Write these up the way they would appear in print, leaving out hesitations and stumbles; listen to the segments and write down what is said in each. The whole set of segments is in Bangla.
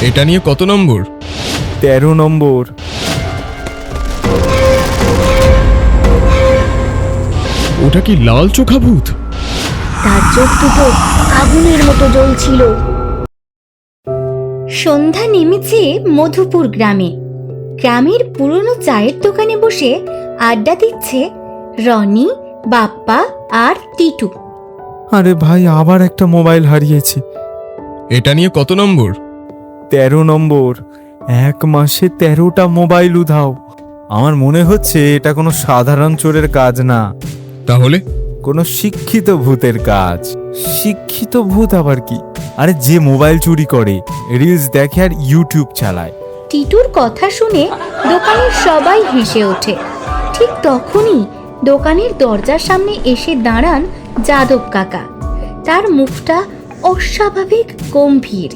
এটা নিয়ে কত নম্বর? 13 নম্বর। ওটা কি লাল চোখা ভূত? তার চোখ দুটো আগুনের মতো জ্বলছিল। সন্ধ্যা নেমেছে মধুপুর গ্রামে। গ্রামের পুরনো চায়ের দোকানে বসে আড্ডা দিচ্ছে রনি, বাপ্পা আর টিটু। আরে ভাই, আবার একটা মোবাইল হারিয়েছে। এটা নিয়ে কত নম্বর? 13 নম্বর। 1 মাসে 13টা মোবাইল উধাও। আমার মনে হচ্ছে এটা কোনো সাধারণ চোরের কাজ না, তাহলে? কোনো শিক্ষিত ভূতের কাজ। শিক্ষিত ভূত আবার কি? আরে যে মোবাইল চুরি করে, রিলস দেখে আর ইউটিউব চালায়। টিটুর কথা শুনে দোকানের সবাই হেসে ওঠে। ঠিক তখনই দোকানের দরজার সামনে এসে দাঁড়ান যাদব কাকা। তার মুখটা অস্বাভাবিক গম্ভীর।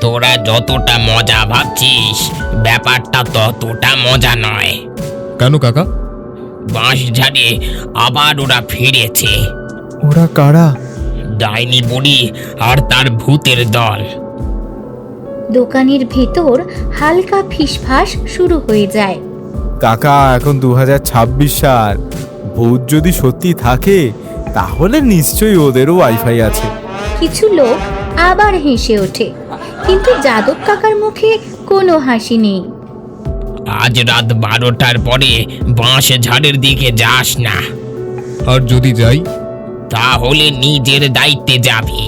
তোরা যতটা মজা ভাবছিস, ব্যাপারটা ততটা মজা নয়। কেন কাকা? বাঁশঝাড়ে আবার ওরা ফিরেছে। ওরা কারা? ডাইনি বুড়ি আর তার ভূতের দল। দোকানের ভেতর হালকা ফিসফাস শুরু হয়ে যায়। কাকা, এখন 2026 সাল। ভূত যদি সত্যি থাকে তাহলে নিশ্চয়ই ওদেরও ওয়াইফাই আছে। কিছু লোক আবার হেসে ওঠে, কিন্তু যাদব কাকার মুখে কোনো হাসি নেই। আজ রাত 12টার পরে বাঁশঝাড়ের দিকে যাস না। আর যদি যাই? তাহলে নিজের দায়িত্বে যাবি।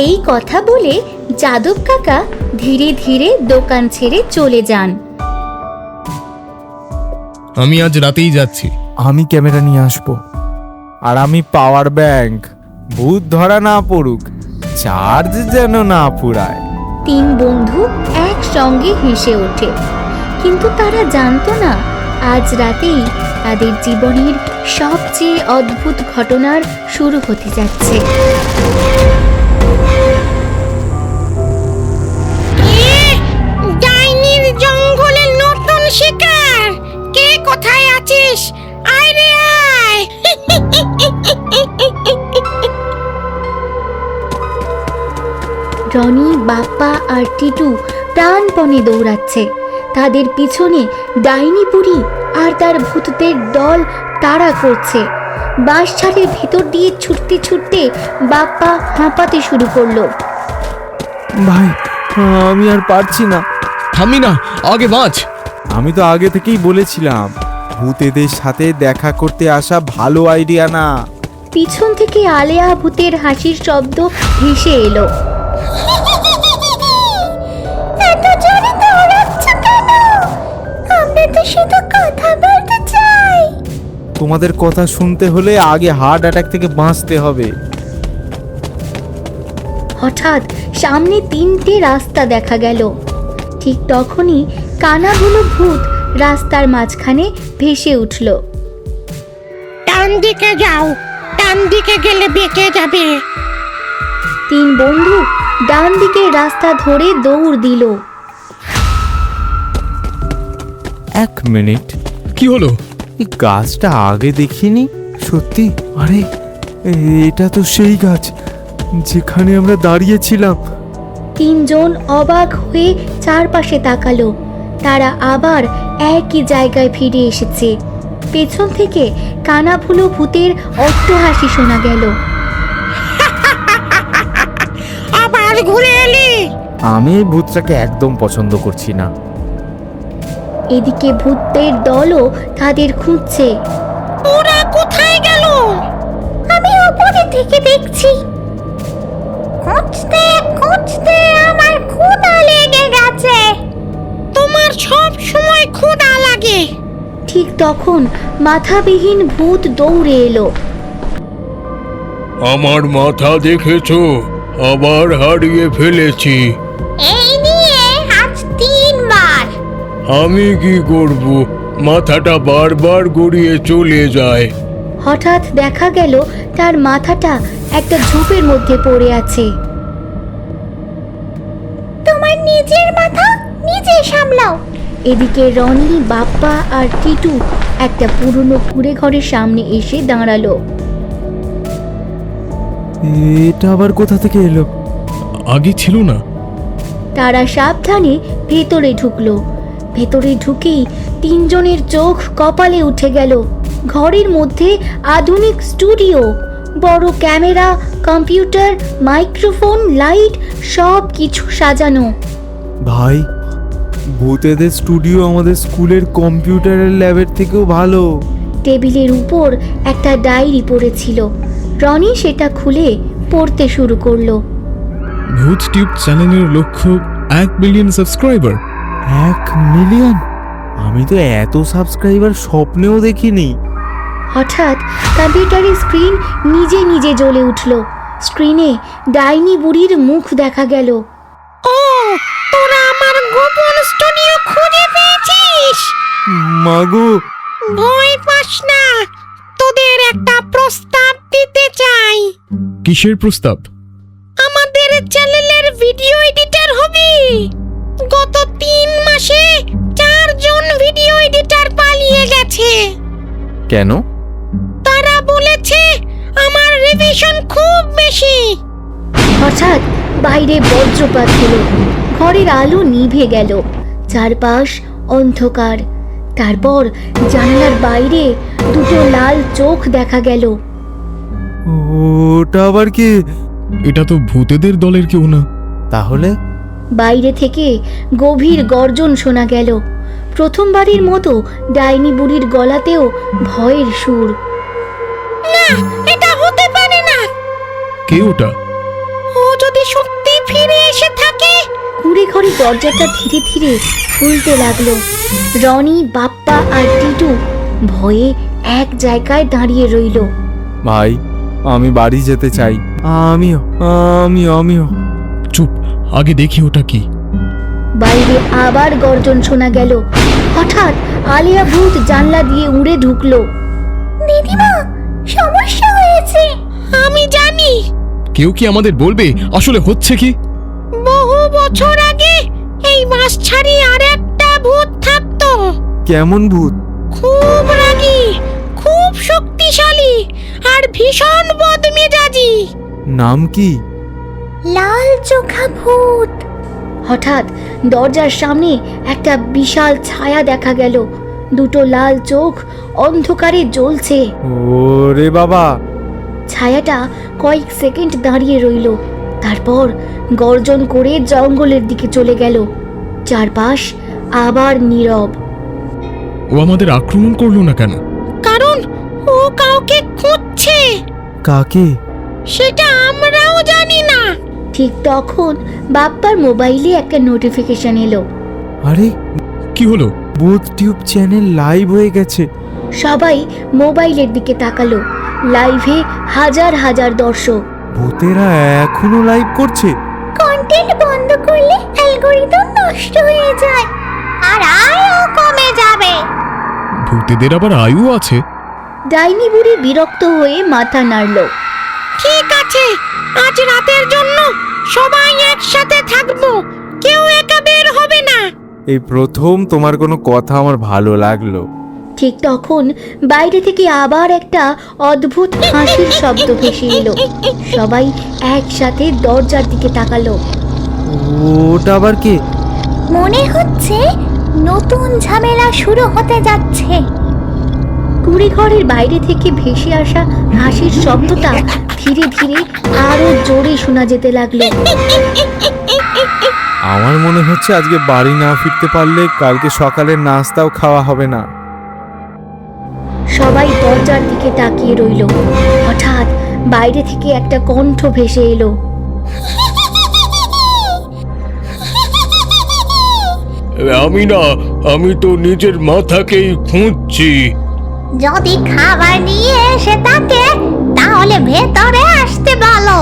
এই কথা বলে যাদব কাকা ধীরে ধীরে দোকান ছেড়ে চলে যান। আমি আজ রাতেই যাচ্ছি। আমি ক্যামেরা নিয়ে আসবো, আর আমি পাওয়ার ব্যাংক। ভূত ধরা না পড়ুক, চার্জ যেন না পুরায়। 3 বন্ধু একসঙ্গে হেসে ওঠে, কিন্তু তারা জানতো না আজ রাতেই তাদের জীবনের সবচেয়ে অদ্ভুত ঘটনার শুরু হতে যাচ্ছে। ডাইনির জঙ্গলে নতুন শিকার। কে কোথায় আছিস? আয় রে আয়। রনি, বাপ্পা আর টিটু প্রাণপণে দৌড়াচ্ছে। তাদের পিছনে ডাইনি বুড়ি আর তার ভূতদের দল তাড়া করছে। বাঁশঝাড়ের ভেতর দিয়ে ছুটতে ছুটতে বাপ্পা হাঁপাতে শুরু করলো। ভাই, আমি আর পারছি না। থামি না, আগে বাঁচ। আমি তো আগে থেকেই বলেছিলাম, ভূতেদের সাথে দেখা করতে আসা ভালো আইডিয়া না। পিছন থেকে আলেয়া ভূতের হাসির শব্দ ভেসে এলো। এত জোরে দৌড়াচ্ছ কেন? আমরা তো শুধু কথা বলতে চাই। তোমাদের কথা শুনতে হলে আগে হার্ট অ্যাটাক থেকে বাঁচতে হবে। হঠাৎ সামনে 3টে রাস্তা দেখা গেল। ঠিক তখনই কানাগুলো ভূত রাস্তার মাঝখানে ভেসে উঠল। ডান দিকে যাও, ডান দিকে গেলে বেঁকে যাবে। 3 বন্ধু ডান দিকে রাস্তা ধরে দৌড় দিল। 1 মিনিট, কি হলো? এই গাছটা আগে দেখিনি। সত্যি, আরে এটা তো সেই গাছ যেখানে আমরা দাঁড়িয়েছিলাম। 3 জন অবাক হয়ে চারপাশে তাকালো। তারা আবার একই জায়গায় ফিরে এসেছে। পেছন থেকে কানাভুলো ভূতের অট্টহাসি শোনা গেল। আবার ঘুরে এলি? আমি এই ভূতটাকে একদম পছন্দ করছি না। এদিকে ভূতদের দলও তাদের খুঁজছে। ওরা কোথায় গেল? আমি উপরে থেকে দেখছি। খুঁজতে খুঁজতে আমার ক্ষুধা লেগে গেছে। তোমার সব সময় ক্ষুধা লাগে। ঠিক তখন মাথাবিহীন ভূত দৌড়ে এলো। আমার মাথা দেখেছো? আবার হারিয়ে ফেলেছি। এই নিয়ে আজ 3 বার। আমি কি করব? মাথাটা বারবার গড়িয়ে চলে যায়। হঠাৎ দেখা গেল তার মাথাটা একটা ঝোপের মধ্যে পড়ে আছে। তোমার নিজের মাথা নিজে সামলাও। এদিকে রনি, বাপ্পা আর টিটু একটা পুরনো কুঁড়ে ঘরের সামনে এসে দাঁড়ালো। এটা আবার কোথা থেকে এলো? আগে ছিল না। তারা সাবধানে ভেতরে ঢুকলো। ভেতরে ঢুকেই তিনজনের চোখ কপালে উঠে গেল। ঘরের মধ্যে আধুনিক স্টুডিও, বড় ক্যামেরা, কম্পিউটার, মাইক্রোফোন, লাইট, সব কিছু সাজানো। ভাই, ভূতেদের স্টুডিও আমাদের স্কুলের কম্পিউটারের ল্যাবের থেকেও ভালো। টেবিলের উপর একটা ডায়েরি পড়েছিল। রনি সেটা খুলে পড়তে শুরু করলো। ভূত টিউব চ্যানেলের লক্ষ্য 1 মিলিয়ন সাবস্ক্রাইবার। 1 মিলিয়ন? আমি তো এত সাবস্ক্রাইবার স্বপ্নেও দেখিনি। হঠাৎ কম্পিউটারের স্ক্রিন নিজে নিজে জ্বলে উঠল। স্ক্রিনে ডাইনি বুড়ির মুখ দেখা গেল। ও, তোরা আমার গোপন স্টুডিও খুঁজে পেয়েছিস? মাগো, ভয় পাস না, তোদের একটা প্রস্তাব দিতে চাই। কিসের প্রস্তাব? আমাদের চ্যানেলের ভিডিও এডিটর হবি। গত 3 মাসে 4 জন ভিডিও এডিটর পালিয়ে গেছে। কেন? তারা বলেছে আমার রিভিশন খুব বেশি। হঠাৎ বাইরে বজ্রপাত হলো। ঘরের আলো নিভে গেল। চারপাশ অন্ধকার। তারপর জানালার বাইরে দুটো লাল চোখ দেখা গেল। ওটা আবার কি? এটা তো ভূতেদের দলের কেউ না। তাহলে? বাইরে থেকে গভীর গর্জন শোনা গেল। প্রথমবারের মতো ডাইনি বুড়ির গলাতেও ভয়ের সুর। না, এটা হতে পারে না। কে ওটা? ও যদি সত্যি ফিরে এসে থাকে। কুড়ে ঘরে দরজাটা ধীরে ধীরে খুলতে লাগলো। রনি, বাপ্পা আর টিটু ভয়ে এক জায়গায় দাঁড়িয়ে রইল। ভাই, আমি বাড়ি যেতে চাই। আমিও আমিও আমিও চুপ, আগে দেখি ওটা কি। বাইরে আবার গর্জন শোনা গেল। হঠাৎ আলিয়া ভূত জানলা দিয়ে উড়ে ঢুকলো। দিদিমা, সমস্যা হয়েছে। আমি জানি। কেউ কি আমাদের বলবে আসলে হচ্ছে কি? বহু বছর আগে এই বাঁশঝাড়ে আরেকটা ভূত থাকতো। কেমন ভূত? খুব রাগী, খুব শক্তিশালী আর ভীষণ বদমেজাজি। নাম কি? লাল চোখা ভূত। হঠাৎ দরজার সামনে একটা বিশাল ছায়া দেখা গেল। দুটো লাল চোখ অন্ধকারে জ্বলছে। ওরে বাবা! ছায়াটা কয়েক সেকেন্ড দাঁড়িয়ে রইল। তারপর গর্জন করে জঙ্গলের দিকে চলে গেল। চারপাশ আবার নীরব। ও আমাদের আক্রমণ করলো না কেন? কারণ ও কাউকে খুঁজছে। কাকে? সেটা আমরাও জানি না। ঠিক তখন বাপ্পার মোবাইলে একটা নোটিফিকেশন এলো। আরে, কি হলো? ভূত টিউব চ্যানেল লাইভ হয়ে গেছে। সবাই মোবাইলের দিকে তাকালো। লাইভে হাজার হাজার দর্শক। ভূতেরা এখনো লাইভ করছে? কন্টেন্ট বন্ধ করলে অ্যালগরিদম নষ্ট হয়ে যায় আর আয়ও কমে যাবে। ভূতেদের আবার আয়ু আছে? ডাইনি বুড়ি বিরক্ত হয়ে মাথা নাড়ল। ঠিক আছে, আজ রাতের জন্য সবাই একসাথে থাকবো, কেউ একা বের হবে না। এই প্রথম তোমার কোনো কথা আমার ভালো লাগলো। ঠিক তখন বাইরে থেকে আবার একটা অদ্ভুত হাসির শব্দ ভেসে এলো। সবাই একসাথে দরজার দিকে তাকালো। ওটা আবার কে? মনে হচ্ছে নতুন ঝামেলা শুরু হতে যাচ্ছে। কুড়ি ঘরের বাইরে থেকে ভেসে আসা হাসির শব্দটা ধীরে ধীরে আরো জোরে শোনা যেতে লাগলো। আমার মনে হচ্ছে আজকে বাড়ি না ফিরতে পারলে কালকে সকালে নাস্তাও খাওয়া হবে না। সবাই দরজার দিকে তাকিয়ে রইল। হঠাৎ বাইরে থেকে একটা কণ্ঠ ভেসে এলো। আমি না, আমি তো নিজের মাথাকেই খুঁজছি। যদি খাবার নিয়ে এসে থাকে তাহলে ভেতরে আসতে বলো।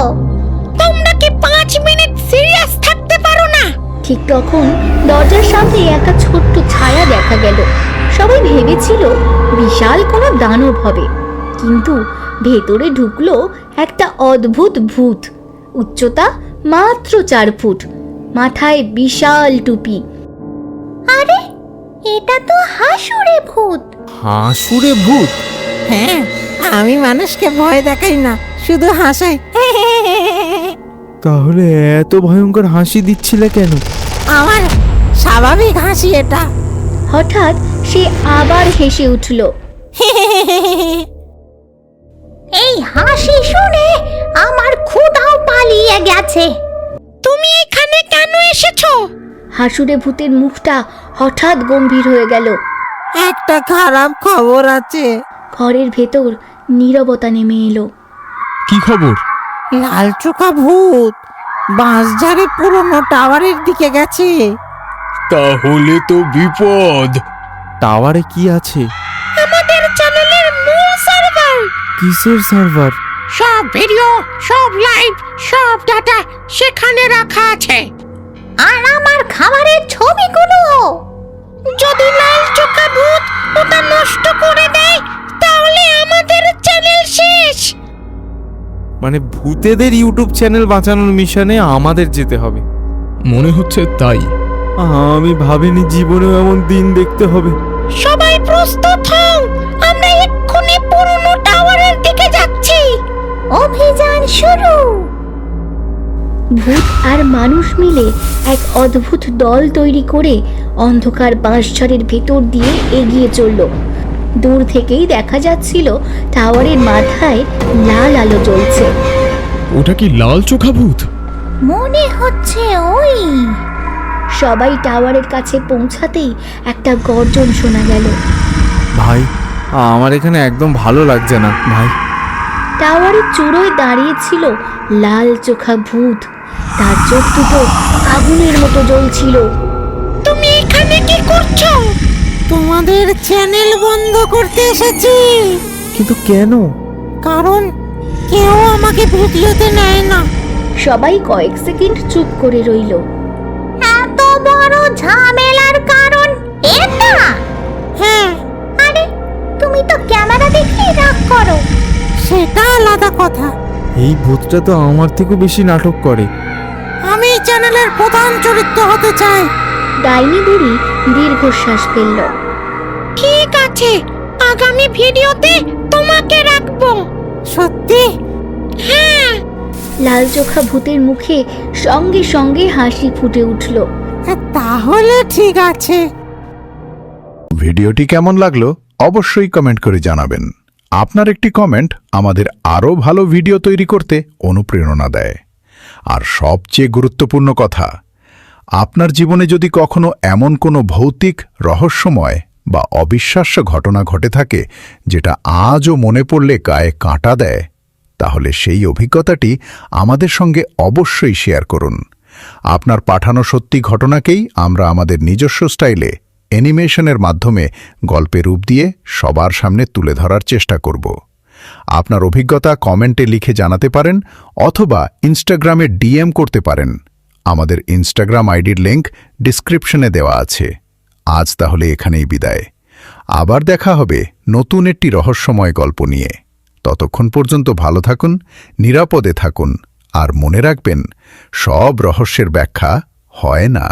তোমরা কি 5 মিনিট সিরিয়াস থাকতে পারো না? ঠিক তখন দরজার সামনে একটা ছোট্ট ছায়া দেখা গেল। সবাই ভেবেছিল বিশাল কোনো দানব হবে, কিন্তু ভেতরে ঢুকলো একটা অদ্ভুত ভূত। উচ্চতা মাত্র 4 ফুট, মাথায় বিশাল টুপি। আরে, এটা তো হাসুরে ভূত। হাসুরে ভূত? হ্যাঁ, আমি মানুষকে ভয় দেখাই না, শুধু হাসাই। তাহলে এত ভয়ঙ্কর হাসি দিচ্ছিলে কেন? আমার স্বাভাবিক হাসি এটা। হঠাৎ সে আবার হেসে উঠল। এই হাসি শুনে আমার ক্ষুধাও পালিয়ে গেছে। তুমি এখানে কেন এসেছো? হাসুরে ভূতের মুখটা হঠাৎ গম্ভীর হয়ে গেল। একটা খারাপ খবর আছে। ঘরের ভেতর নীরবতা নেমে এলো। কি খবর? লাল চোখা ভূত বাঁশঝাড়ে পুরনো টাওয়ারের দিকে গেছে। তাহলে তো বিপদ। টাওয়ারে কি আছে? আমাদের চ্যানেলের মূল সার্ভার। কিসের সার্ভার? সব ভিডিও, সব লাইভ, সব ডাটা সেখানে রাখা আছে। আর আমার খাবারের ছবিগুলো। যদি লাল চোখা ভূত ওটা নষ্ট করে দেয় তাহলে আমাদের চ্যানেল শেষ। মানে ভূতেদের ইউটিউব চ্যানেল বাঁচানোর মিশনে আমাদের যেতে হবে? মনে হচ্ছে তাই। আমি ভাবিনি জীবনেও এমন দিন দেখতে হবে। সবাই প্রস্তুত হও, আমরা এক্ষুনি পুরনো টাওয়ারের দিকে যাচ্ছি। অভিযান শুরু। ভূত আর মানুষ মিলে এক অদ্ভুত দল তৈরি করে অন্ধকার বাঁশঝাড়ের ভেতর দিয়ে এগিয়ে চলল। দূর থেকেই দেখা যাচ্ছিল টাওয়ারের মাথায় লাল আলো জ্বলছে। ওটা কি লাল চোখা ভূত? মনে হচ্ছে ওই। সবাই টাওয়ারের কাছে পৌঁছাতেই একটা গর্জন শোনা গেল। ভাই, আমার এখানে একদম ভালো লাগছে না ভাই। টাওয়ারের চূড়োয় দাঁড়িয়েছিল লাল চোখা ভূত। তার চোখ দুটো আগুনের মতো জ্বলছিল। তুমি এখানে কি করছো? তোমাদের চ্যানেল বন্ধ করতে এসেছি। কিন্তু কেন? কারণ কেউ আমাকে ভিডিওতে নেয় না। সবাই কয়েক সেকেন্ড চুপ করে রইল। এত বড় ঝামেলার কারণ এটা? হ্যাঁ, আরে তুমি তো ক্যামেরা দেখেই রাগ করো। সেটা আলাদা কথা। এই ভূতটা তো আমার থেকেও বেশি নাটক করে। আমি চ্যানেলের প্রধান চরিত্র হতে চাই। ডাইনি বুড়ি দীর্ঘশ্বাস ফেলল। ঠিক আছে, আগামী ভিডিওতে তোমাকে রাখবো। সত্যি? হ্যাঁ। লাল চোখা ভূতের মুখে সঙ্গে সঙ্গে হাসি ফুটে উঠল। তাহলে ঠিক আছে। ভিডিওটি কেমন লাগলো অবশ্যই কমেন্ট করে জানাবেন। আপনার একটি কমেন্ট আমাদের আরও ভালো ভিডিও তৈরি করতে অনুপ্রেরণা দেয়। আর সবচেয়ে গুরুত্বপূর্ণ কথা, আপনার জীবনে যদি কখনো এমন কোনো ভৌতিক, রহস্যময় বা অবিশ্বাস্য ঘটনা ঘটে থাকে যেটা আজও মনে পড়লে গায়ে কাঁটা দেয়, তাহলে সেই অভিজ্ঞতাটি আমাদের সঙ্গে অবশ্যই শেয়ার করুন। আপনার পাঠানো সত্যি ঘটনাকেই আমরা আমাদের নিজস্ব স্টাইলে অ্যানিমেশনের মাধ্যমে গল্পে রূপ দিয়ে সবার সামনে তুলে ধরার চেষ্টা করব। আপনার অভিজ্ঞতা কমেন্টে লিখে জানাতে পারেন অথবা ইনস্টাগ্রামে ডিএম করতে পারেন। আমাদের ইনস্টাগ্রাম আইডির লিংক ডিসক্রিপশনে দেওয়া আছে। আজ তাহলে এখানেই বিদায়। আবার দেখা হবে নতুন একটি রহস্যময় গল্প নিয়ে। ততক্ষণ পর্যন্ত ভালো থাকুন, নিরাপদে থাকুন আর মনে রাখবেন, সব রহস্যের ব্যাখ্যা হয় না।